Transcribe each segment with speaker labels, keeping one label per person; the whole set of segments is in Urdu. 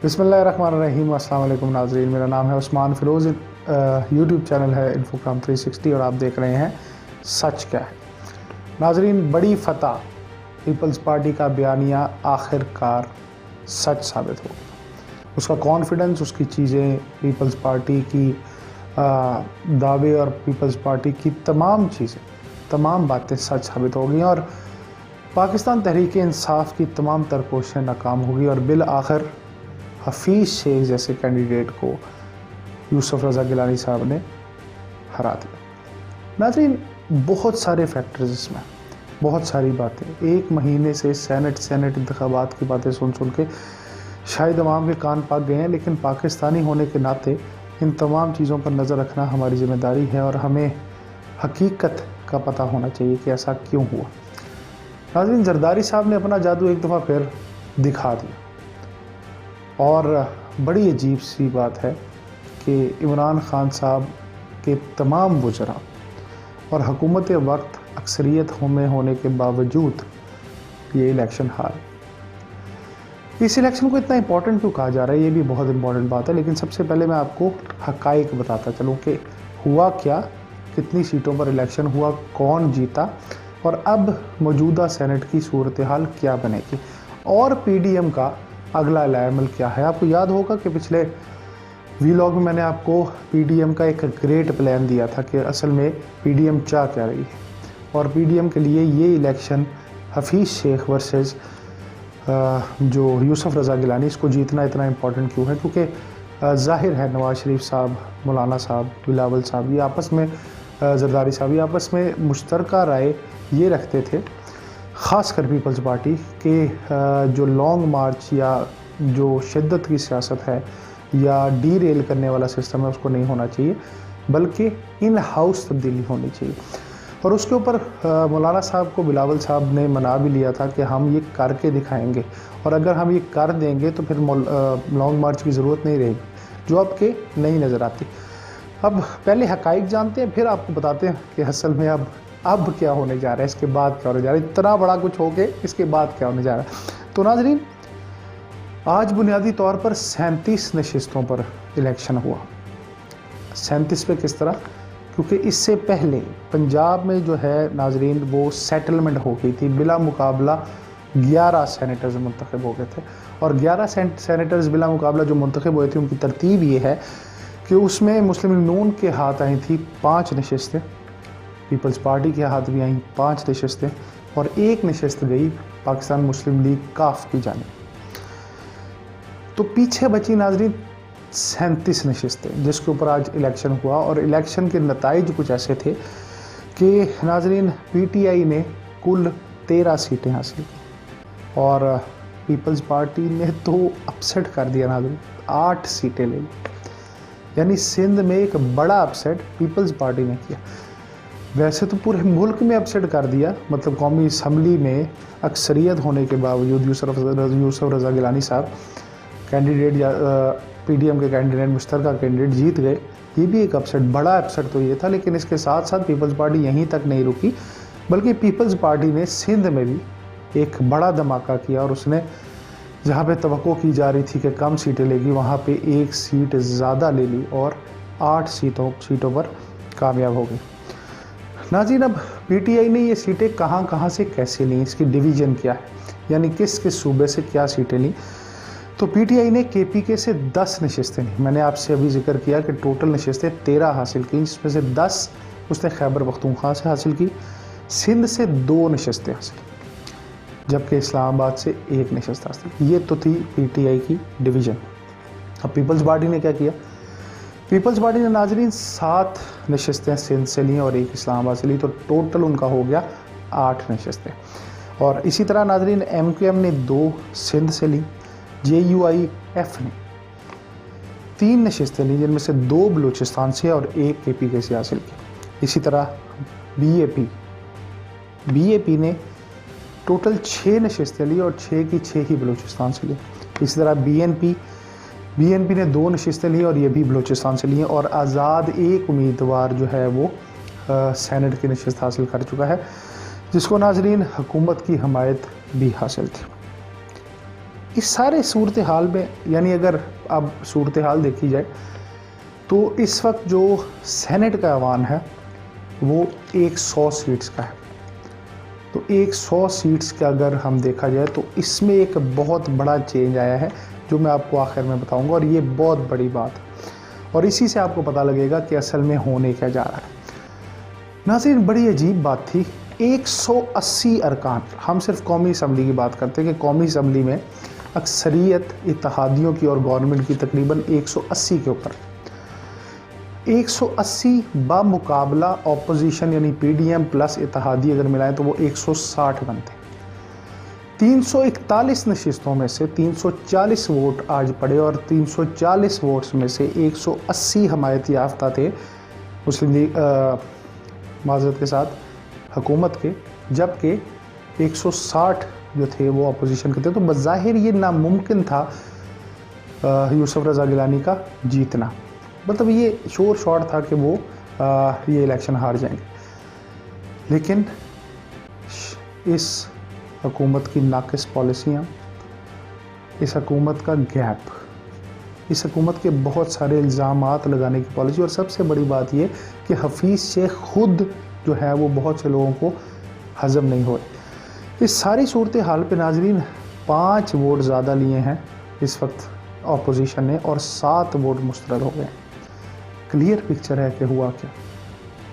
Speaker 1: بسم اللہ الرحمن الرحیم۔ السلام علیکم ناظرین، میرا نام ہے عثمان فیروز، یوٹیوب چینل ہے انفوگرام 360 اور آپ دیکھ رہے ہیں سچ کیا ہے۔ ناظرین، بڑی فتح پیپلز پارٹی کا بیانیہ آخر کار سچ ثابت ہو گیا۔ اس کا کانفیڈنس، اس کی چیزیں، پیپلز پارٹی کی دعوے اور پیپلز پارٹی کی تمام چیزیں، تمام باتیں سچ ثابت ہو گئی اور پاکستان تحریک انصاف کی تمام تر کوششیں ناکام ہو گئی اور بالآخر حفیظ شیخ جیسے کینڈیڈیٹ کو یوسف رضا گیلانی صاحب نے ہرا دیا۔ ناظرین، بہت سارے فیکٹرز اس میں، بہت ساری باتیں، ایک مہینے سے سینٹ انتخابات کی باتیں سن کے شاید عوام کے کان پک گئے ہیں، لیکن پاکستانی ہونے کے ناطے ان تمام چیزوں پر نظر رکھنا ہماری ذمہ داری ہے اور ہمیں حقیقت کا پتہ ہونا چاہیے کہ ایسا کیوں ہوا۔ ناظرین، زرداری صاحب نے اپنا جادو ایک دفعہ پھر دکھا دیا اور بڑی عجیب سی بات ہے کہ عمران خان صاحب کے تمام وزراء اور حکومت وقت اکثریت میں ہونے کے باوجود یہ الیکشن ہار۔ اس الیکشن کو اتنا امپورٹنٹ کیوں کہا جا رہا ہے، یہ بھی بہت امپورٹنٹ بات ہے، لیکن سب سے پہلے میں آپ کو حقائق بتاتا چلوں کہ ہوا کیا، کتنی سیٹوں پر الیکشن ہوا، کون جیتا اور اب موجودہ سینٹ کی صورتحال کیا بنے گی اور پی ڈی ایم کا اگلا عمل کیا ہے۔ آپ کو یاد ہوگا کہ پچھلے ویلاگ میں نے آپ کو پی ڈی ایم کا ایک گریٹ پلان دیا تھا کہ اصل میں پی ڈی ایم چاہ کیا رہی ہے اور پی ڈی ایم کے لیے یہ الیکشن حفیظ شیخ ورسز جو یوسف رضا گیلانی، اس کو جیتنا اتنا امپورٹنٹ کیوں ہے، کیونکہ ظاہر ہے نواز شریف صاحب، مولانا صاحب، بلاول صاحب، یہ آپس میں زرداری صاحب یہ آپس میں مشترکہ رائے یہ رکھتے تھے، خاص کر پیپلز پارٹی، کہ جو لانگ مارچ یا جو شدت کی سیاست ہے یا ڈی ریل کرنے والا سسٹم ہے اس کو نہیں ہونا چاہیے، بلکہ ان ہاؤس تبدیلی ہونی چاہیے۔ اور اس کے اوپر مولانا صاحب کو بلاول صاحب نے منا بھی لیا تھا کہ ہم یہ کر کے دکھائیں گے اور اگر ہم یہ کر دیں گے تو پھر لانگ مارچ کی ضرورت نہیں رہے گی، جو اب کہ نہیں نظر آتی۔ اب پہلے حقائق جانتے ہیں، پھر آپ کو بتاتے ہیں کہ اصل میں اب کیا ہونے جا رہا ہے، اس کے بعد کیا ہونے جا رہا ہے۔ اتنا بڑا کچھ ہو کے اس کے بعد کیا ہونے جا رہا ہے۔ تو ناظرین، آج بنیادی طور پر 37 نشستوں پر الیکشن ہوا۔ 37 پہ کس طرح؟ کیونکہ اس سے پہلے پنجاب میں جو ہے ناظرین وہ سیٹلمنٹ ہو گئی تھی، بلا مقابلہ 11 سینیٹرز منتخب ہو گئے تھے اور 11 سینیٹرز بلا مقابلہ جو منتخب ہوئے تھے ان کی ترتیب یہ ہے کہ اس میں مسلم لیگ نون کے ہاتھ آئی تھی 5 نشستیں، پیپلز پارٹی کے ہاتھ بھی آئیں 5 نشستیں اور 1 نشست گئی پاکستان مسلم لیگ کاف کی جانب۔ تو پیچھے بچی ناظرین 37 نشستیں جس کے اوپر آج الیکشن ہوا اور الیکشن کے نتائج کچھ ایسے تھے کہ ناظرین پی ٹی آئی نے کل 13 سیٹیں حاصل کی اور پیپلز پارٹی نے تو اپسیٹ کر دیا ناظرین، 8 سیٹیں لے لی، یعنی سندھ میں ایک بڑا اپسیٹ پیپلز پارٹی نے کیا۔ ویسے تو پورے ملک میں اپسیٹ کر دیا، مطلب قومی اسمبلی میں اکثریت ہونے کے باوجود یوسف رضا گیلانی صاحب کینڈیڈیٹ پی ڈی ایم کے کینڈیڈیٹ، مشترکہ کینڈیڈیٹ جیت گئے، یہ بھی ایک اپسیٹ، بڑا اپسیٹ تو یہ تھا۔ لیکن اس کے ساتھ ساتھ پیپلز پارٹی یہیں تک نہیں رکی، بلکہ پیپلز پارٹی نے سندھ میں بھی ایک بڑا دھماکہ کیا اور اس نے جہاں پہ توقع کی جا رہی تھی کہ کم سیٹیں لے گی وہاں پہ 1 سیٹ زیادہ لے لی اور 8 سیٹوں پر کامیاب ہو گئی۔ ناظرین، اب پی ٹی آئی نے یہ سیٹیں کہاں سے کیسے لیں، اس کی ڈویژن کیا ہے، یعنی کس صوبے سے کیا سیٹیں لیں۔ تو پی ٹی آئی نے کے پی کے سے 10 نشستیں لیں۔ میں نے آپ سے ابھی ذکر کیا کہ ٹوٹل نشستیں 13 حاصل کی، اس میں سے 10 اس نے خیبر پختونخوا سے حاصل کی، سندھ سے 2 نشستیں حاصل کی، جبکہ اسلام آباد سے 1 نشست حاصل کی۔ یہ تو تھی پی ٹی آئی کی ڈویژن۔ اب پیپلز پارٹی نے کیا کیا؟ پیپلز پارٹی نے ناظرین 7 نشستیں سندھ سے لیں اور 1 اسلام آباد سے لی، تو ٹوٹل ان کا ہو گیا 8 نشستیں۔ اور اسی طرح ناظرین ایم کیو ایم نے 2 سندھ سے لی، جے یو آئی ایف نے 3 نشستیں لی جن میں سے 2 بلوچستان سے اور 1 کے پی کے سے حاصل کی۔ اسی طرح بی اے پی نے ٹوٹل 6 نشستیں لی اور 6 کی 6 ہی بلوچستان سے لی۔ اسی طرح بی این پی نے 2 نشستیں لی اور یہ بھی بلوچستان سے لی ہیں اور آزاد ایک امیدوار جو ہے وہ سینٹ کی نشست حاصل کر چکا ہے، جس کو ناظرین حکومت کی حمایت بھی حاصل تھی۔ اس سارے صورتحال میں یعنی اگر اب صورتحال دیکھی جائے تو اس وقت جو سینٹ کا ایوان ہے وہ 100 سیٹس کا ہے. تو 100 سیٹس کا اگر ہم دیکھا جائے تو اس میں ایک بہت بڑا چینج آیا ہے جو میں آپ کو آخر میں بتاؤں گا، اور یہ بہت بڑی بات ہے اور اسی سے آپ کو پتہ لگے گا کہ اصل میں ہونے کیا جا رہا ہے. ناظرین بڑی عجیب بات تھی، 180 ارکان، ہم صرف قومی اسمبلی کی بات کرتے ہیں کہ قومی اسمبلی میں اکثریت اتحادیوں کی اور گورنمنٹ کی تقریباً 180 کے اوپر، 180 بامقابلہ اپوزیشن یعنی پی ڈی ایم پلس اتحادی اگر ملائیں تو وہ 160 بنتے ہیں. 341 نشستوں میں سے 340 ووٹ آج پڑے اور 340 ووٹس میں سے 180 حمایت یافتہ تھے مسلم لیگ معذرت کے ساتھ حکومت کے، جبکہ 160 جو تھے وہ اپوزیشن کے تھے. تو بظاہر یہ ناممکن تھا یوسف رضا گیلانی کا جیتنا، مطلب یہ شور شاٹ تھا کہ وہ یہ الیکشن ہار جائیں گے. لیکن اس حکومت کی ناقص پالیسیاں، اس حکومت کا گیپ، اس حکومت کے بہت سارے الزامات لگانے کی پالیسی، اور سب سے بڑی بات یہ کہ حفیظ شیخ خود جو ہے وہ بہت سے لوگوں کو ہضم نہیں ہوئے. اس ساری صورتحال پہ ناظرین 5 ووٹ زیادہ لیے ہیں اس وقت اپوزیشن نے اور 7 ووٹ مسترد ہو گئے. کلیئر پکچر ہے کہ ہوا کیا،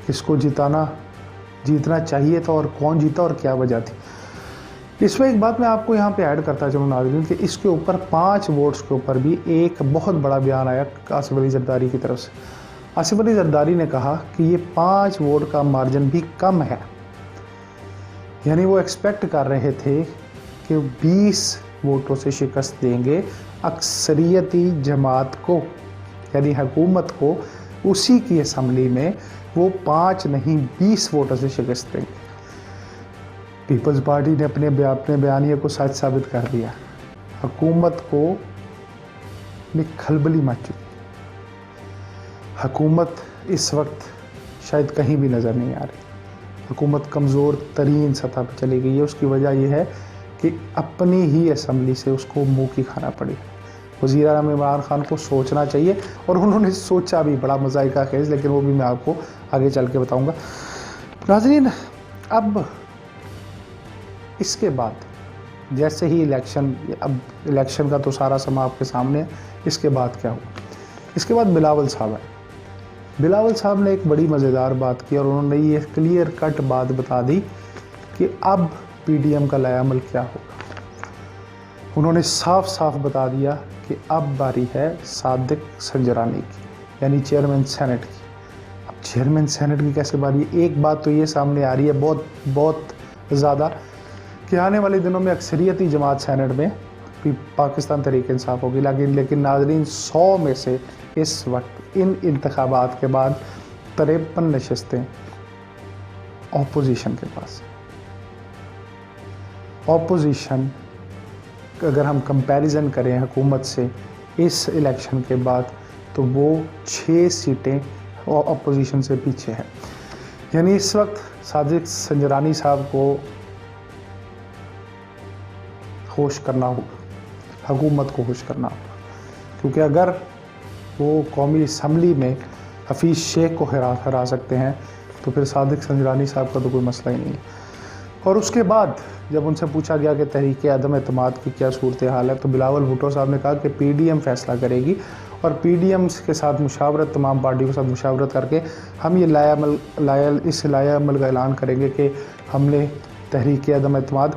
Speaker 1: کس کو جیتنا چاہیے تھا اور کون جیتا اور کیا وجہ تھی. اس میں ایک بات میں آپ کو یہاں پہ ایڈ کرتا چلوں ناظرین کہ اس کے اوپر 5 ووٹس کے اوپر بھی ایک بہت بڑا بیان آیا آصف علی زرداری کی طرف سے. آصف علی زرداری نے کہا کہ یہ 5 ووٹ کا مارجن بھی کم ہے، یعنی وہ ایکسپیکٹ کر رہے تھے کہ 20 ووٹوں سے شکست دیں گے اکثریتی جماعت کو یعنی حکومت کو. اسی کی اسمبلی میں وہ 5 نہیں 20 ووٹوں سے شکست دیں گے. پیپلز پارٹی نے اپنے بیانیے کو سچ ثابت کر دیا. حکومت کو کھلبلی مچ چکی، حکومت اس وقت شاید کہیں بھی نظر نہیں آ رہی، حکومت کمزور ترین سطح پہ چلی گئی ہے. اس کی وجہ یہ ہے کہ اپنی ہی اسمبلی سے اس کو منہ کی کھانا پڑی. وزیر اعظم عمران خان کو سوچنا چاہیے اور انہوں نے سوچا بھی، بڑا مذائقہ خیز، لیکن وہ بھی میں آپ کو آگے چل کے بتاؤں گا. ناظرین اب اس کے بعد جیسے ہی اب الیکشن کا تو سارا سما آپ کے سامنے ہے، اس کے بعد کیا ہوا؟ اس کے بعد بلاول صاحب آئے. بلاول صاحب نے ایک بڑی مزیدار بات کی اور انہوں نے یہ کلیئر کٹ بات بتا دی کہ اب پی ڈی ایم کا لائے عمل کیا ہوگا. انہوں نے صاف صاف بتا دیا کہ اب باری ہے صادق سنجرانی کی یعنی چیئرمین سینٹ کی. اب چیئرمین سینٹ کی کیسے باری ہے؟ ایک بات تو یہ سامنے آ رہی ہے بہت زیادہ کہ آنے والے دنوں میں اکثریتی جماعت سینٹ میں پاکستان تحریک انصاف ہوگی. لیکن ناظرین 100 میں سے اس وقت ان انتخابات کے بعد 53 نشستیں اپوزیشن کے پاس. اپوزیشن اگر ہم کمپیریزن کریں حکومت سے اس الیکشن کے بعد تو وہ 6 سیٹیں اپوزیشن سے پیچھے ہیں. یعنی اس وقت صادق سنجرانی صاحب کو خوش کرنا ہوگا، حکومت کو خوش کرنا ہوگا، کیونکہ اگر وہ قومی اسمبلی میں حفیظ شیخ کو ہرا سکتے ہیں تو پھر صادق سنجرانی صاحب کا تو کوئی مسئلہ ہی نہیں ہے. اور اس کے بعد جب ان سے پوچھا گیا کہ تحریک عدم اعتماد کی کیا صورتحال ہے تو بلاول بھٹو صاحب نے کہا کہ پی ڈی ایم فیصلہ کرے گی اور پی ڈی ایم کے ساتھ مشاورت، تمام پارٹیوں کے ساتھ مشاورت کر کے ہم یہ اس لائحہ عمل کا اعلان کریں گے کہ ہم نے تحریک عدم اعتماد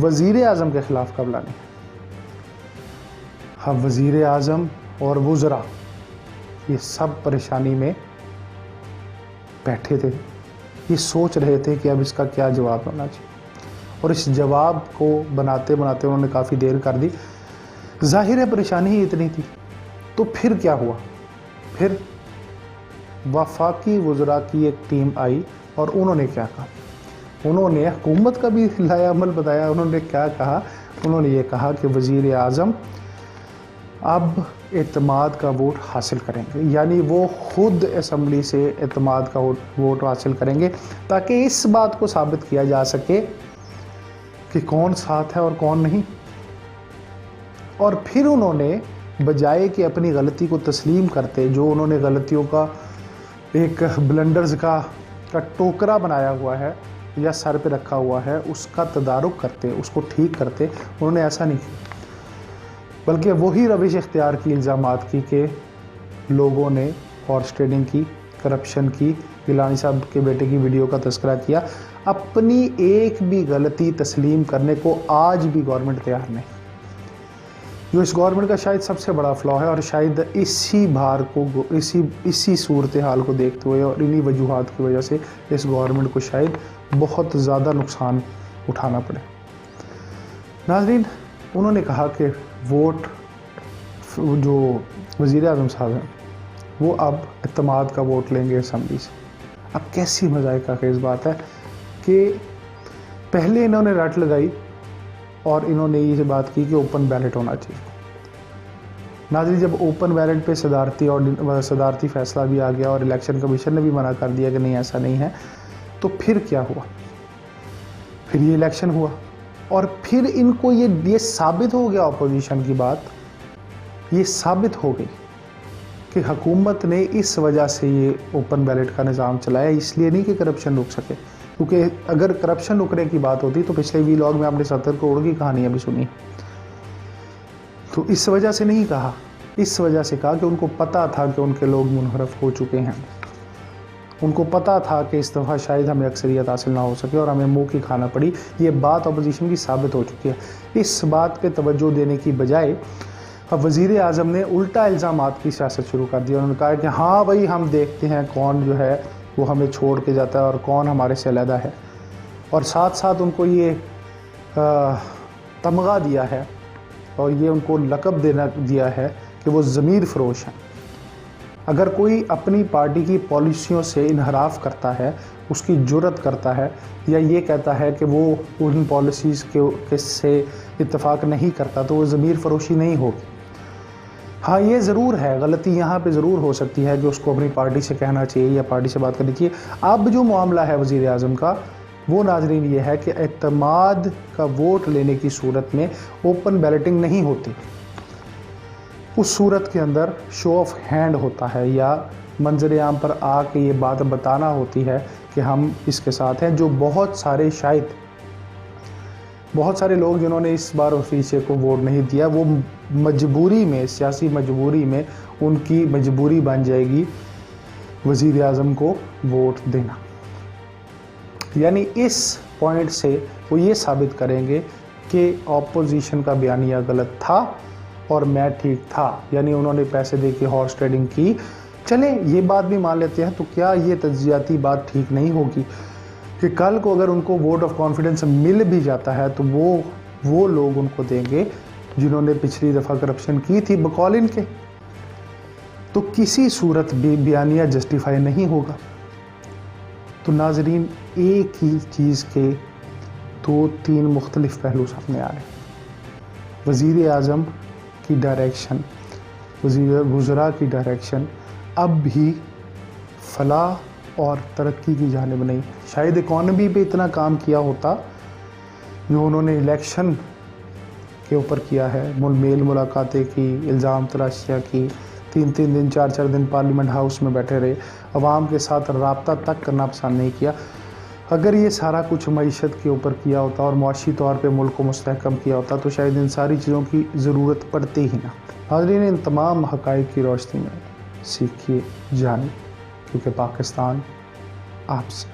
Speaker 1: وزیر اعظم کے خلاف کب لانی ہے. ہم وزیر اعظم اور وزراء یہ سب پریشانی میں بیٹھے تھے، یہ سوچ رہے تھے کہ اب اس کا کیا جواب ہونا چاہیے، اور اس جواب کو بناتے انہوں نے کافی دیر کر دی. ظاہر ہے پریشانی ہی اتنی تھی. تو پھر کیا ہوا؟ پھر وفاقی وزراء کی ایک ٹیم آئی اور انہوں نے کیا کہا؟ انہوں نے حکومت کا بھی لائحہ عمل بتایا. انہوں نے کیا کہا؟ انہوں نے یہ کہا کہ وزیر اعظم اب اعتماد کا ووٹ حاصل کریں گے، یعنی وہ خود اسمبلی سے اعتماد کا ووٹ حاصل کریں گے تاکہ اس بات کو ثابت کیا جا سکے کہ کون ساتھ ہے اور کون نہیں. اور پھر انہوں نے بجائے کہ اپنی غلطی کو تسلیم کرتے، جو انہوں نے غلطیوں کا ایک بلنڈرز کا ٹوکرا بنایا ہوا ہے یا سر پہ رکھا ہوا ہے، اس کا تدارک کرتے، اس کو ٹھیک کرتے، انہوں نے ایسا نہیں کیا، بلکہ وہی روش اختیار کی، الزامات کی کہ لوگوں نے ہارس ٹریڈنگ کی، کرپشن کی، گیلانی صاحب کے بیٹے کی ویڈیو کا تذکرہ کیا۔ اپنی ایک بھی غلطی تسلیم کرنے کو آج بھی گورنمنٹ تیار نہیں، جو اس گورنمنٹ کا شاید سب سے بڑا فلا ہے، اور شاید اسی بھار کو، اسی صورتحال کو دیکھتے ہوئے اور انہی وجوہات کی وجہ سے اس گورنمنٹ کو شاید بہت زیادہ نقصان اٹھانا پڑے۔ ناظرین، انہوں نے کہا کہ ووٹ، جو وزیر اعظم صاحب ہیں وہ اب اعتماد کا ووٹ لیں گے اسمبلی سے۔ اب کیسی مذائقہ خیز بات ہے کہ پہلے انہوں نے رٹ لگائی اور انہوں نے یہ بات کی کہ اوپن بیلٹ ہونا چاہیے۔ ناظرین، جب اوپن بیلٹ پہ صدارتی فیصلہ بھی آ گیا اور الیکشن کمیشن نے بھی منع کر دیا کہ نہیں ایسا نہیں ہے، تو پھر کیا ہوا؟ پھر یہ الیکشن ہوا اور پھر ان کو یہ ثابت ہو گیا، اپوزیشن کی بات یہ ثابت ہو گئی کہ حکومت نے اس وجہ سے یہ اوپن بیلٹ کا نظام چلایا، اس لیے نہیں کہ کرپشن رک سکے، کیونکہ اگر کرپشن رکنے کی بات ہوتی تو پچھلے ویلاگ میں آپ نے 70 کروڑ کی کہانیاں بھی سنی، تو اس وجہ سے نہیں کہا، اس وجہ سے کہا کہ ان کو پتا تھا کہ ان کے لوگ منحرف ہو چکے ہیں، ان کو پتا تھا کہ اس دفعہ شاید ہمیں اکثریت حاصل نہ ہو سکے اور ہمیں منہ کی کھانا پڑی۔ یہ بات اپوزیشن کی ثابت ہو چکی ہے۔ اس بات پہ توجہ دینے کی بجائے اب وزیر اعظم نے الٹا الزامات کی سیاست شروع کر دی۔ انہوں نے کہا کہ ہاں بھائی، ہم دیکھتے ہیں کون جو ہے وہ ہمیں چھوڑ کے جاتا ہے اور کون ہمارے سے علیحدہ ہے، اور ساتھ ساتھ ان کو یہ تمغہ دیا ہے اور یہ ان کو لقب دیا ہے کہ وہ ضمیر فروش ہیں۔ اگر کوئی اپنی پارٹی کی پالیسیوں سے انحراف کرتا ہے، اس کی جرات کرتا ہے یا یہ کہتا ہے کہ وہ ان پالیسیز کے سے اتفاق نہیں کرتا، تو وہ ضمیر فروشی نہیں ہوگی۔ ہاں، یہ ضرور ہے، غلطی یہاں پہ ضرور ہو سکتی ہے کہ اس کو اپنی پارٹی سے کہنا چاہیے یا پارٹی سے بات کرنی چاہیے۔ اب جو معاملہ ہے وزیر اعظم کا، وہ ناظرین یہ ہے کہ اعتماد کا ووٹ لینے کی صورت میں اوپن بیلٹنگ نہیں ہوتی، اس صورت کے اندر شو آف ہینڈ ہوتا ہے یا منظر عام پر آ کے یہ بات بتانا ہوتی ہے کہ ہم اس کے ساتھ ہیں، جو بہت سارے لوگ جنہوں نے اس بار وفیسے کو ووٹ نہیں دیا، وہ مجبوری میں، سیاسی مجبوری میں ان کی مجبوری بن جائے گی وزیر اعظم کو ووٹ دینا۔ یعنی اس پوائنٹ سے وہ یہ ثابت کریں گے کہ اپوزیشن کا بیانیہ غلط تھا اور میں ٹھیک تھا، یعنی انہوں نے پیسے دے کے ہارس ٹریڈنگ کی۔ چلیں یہ بات بھی مان لیتے ہیں، تو کیا یہ تجزیاتی بات ٹھیک نہیں ہوگی کہ کل کو اگر ان کو ووٹ آف کانفیڈنس مل بھی جاتا ہے تو وہ لوگ ان کو دیں گے جنہوں نے پچھلی دفعہ کرپشن کی تھی بقول ان کے، تو کسی صورت بھی بیانیہ جسٹیفائی نہیں ہوگا۔ تو ناظرین، ایک ہی چیز کے 2-3 مختلف پہلو سامنے آ رہے ہیں۔ وزیر اعظم کی ڈائریکشن، وزراء کی ڈائریکشن اب بھی فلاح اور ترقی کی جانب نہیں۔ شاید اکانومی پہ اتنا کام کیا ہوتا جو انہوں نے الیکشن کے اوپر کیا ہے، میل ملاقاتیں کی، الزام تراشیاں کی، 3 دن 4 دن پارلیمنٹ ہاؤس میں بیٹھے رہے، عوام کے ساتھ رابطہ تک کرنا پسند نہیں کیا۔ اگر یہ سارا کچھ معیشت کے اوپر کیا ہوتا اور معاشی طور پہ ملک کو مستحکم کیا ہوتا تو شاید ان ساری چیزوں کی ضرورت پڑتی ہی نہ۔ ناظرین، ان تمام حقائق کی روشنی میں سیکھیے، جانیں، کیونکہ پاکستان آپ سے